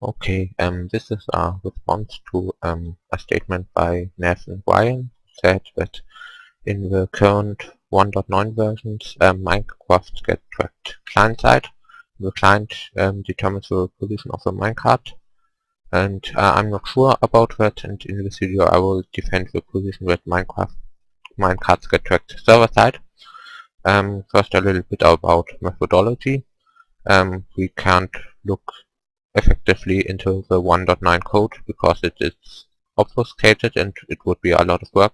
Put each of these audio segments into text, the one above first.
Okay, this is a response to a statement by Nev and Ryan, said that in the current 1.9 versions, Minecraft gets tracked client-side. The client determines the position of the minecart, and I'm not sure about that, and in this video I will defend the position that minecarts get tracked server-side. First a little bit about methodology. We can't look effectively into the 1.9 code because it is obfuscated and it would be a lot of work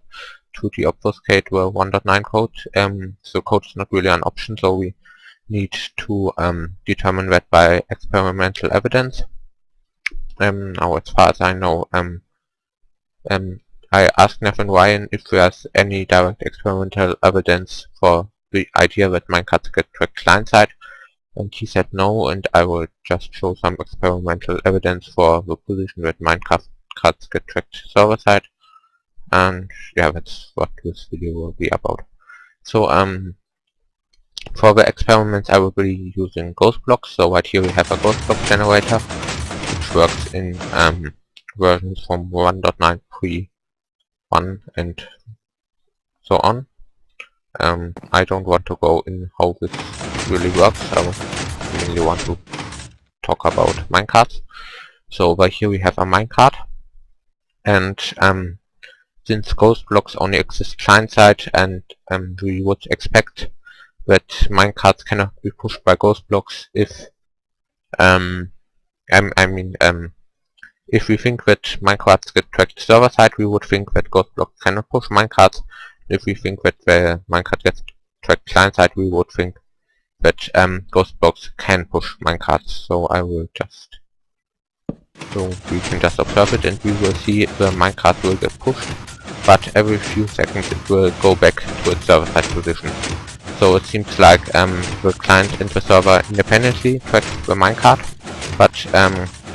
to deobfuscate the 1.9 code. So code is not really an option, so we need to determine that by experimental evidence. Now as far as I know, I asked Nev and Ryan if there's any direct experimental evidence for the idea that minecarts get tracked client-side, and he said no, and I will just show some experimental evidence for the position that minecarts get tracked server-side, and yeah, that's what this video will be about. So for the experiments I will be using ghost blocks. So right here we have a ghost block generator which works in versions from 1.9 pre-1 and so on. I don't want to go in how this really works. I mainly want to talk about minecarts. So right here we have a minecart, and since ghost blocks only exist client-side, and we would expect that minecarts cannot be pushed by ghost blocks if if we think that minecarts get tracked server-side, we would think that ghost blocks cannot push minecarts. If we think that the minecart gets tracked client-side, we would think that ghost blocks can push minecarts. So we can just observe it, and we will see the minecart will get pushed, but every few seconds it will go back to its server-side position. So it seems like the client and the server independently track the minecart, but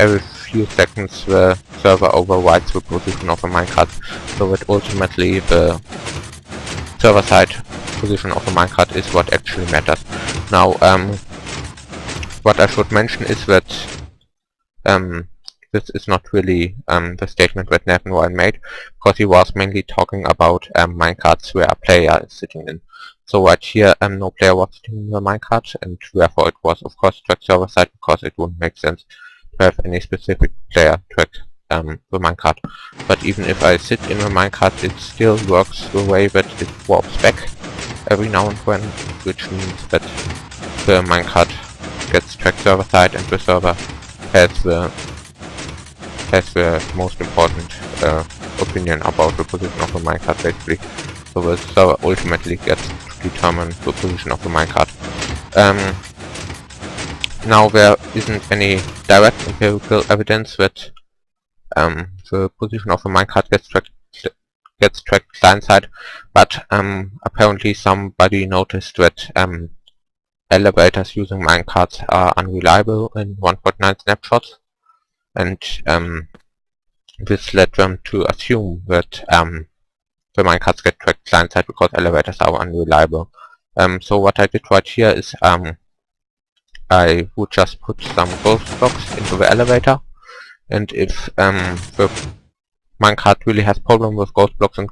every few seconds the server overrides the position of the minecart, so that ultimately the server-side position of the minecart is what actually matters. Now, what I should mention is that this is not really the statement that Nev and Ryan made, because he was mainly talking about minecarts where a player is sitting in. So right here, no player was sitting in the minecart, and therefore it was of course tracked server-side, because it wouldn't make sense to have any specific player track the minecart. But even if I sit in the minecart, it still works the way that it warps back every now and then, which means that the minecart gets tracked server-side, and the server has the most important opinion about the position of the minecart, basically. So the server ultimately gets to determine the position of the minecart. Now there isn't any direct empirical evidence that the position of the minecart gets tracked client-side, but apparently somebody noticed that elevators using minecarts are unreliable in 1.9 snapshots, and this led them to assume that the minecarts get tracked client-side because elevators are unreliable. So what I did right here is I would just put some ghost blocks into the elevator, and if the minecart really has problem with ghost blocks and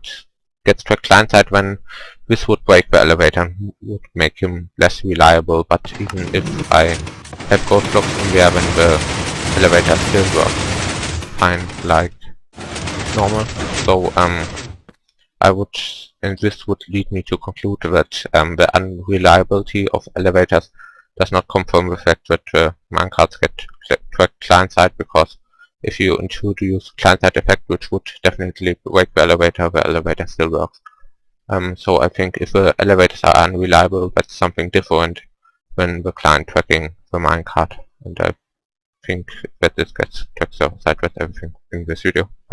gets tracked client-side, then this would break the elevator and would make him less reliable. But even if I have ghost blocks in there, then the elevator still works fine like normal. So and this would lead me to conclude that the unreliability of elevators does not come from the fact that minecarts get tracked client-side, because if you introduce client-side effect, which would definitely break the elevator still works. So I think if the elevators are unreliable, that's something different than the client tracking the minecart, and I think that this gets tracked server-side. That's everything in this video. Bye.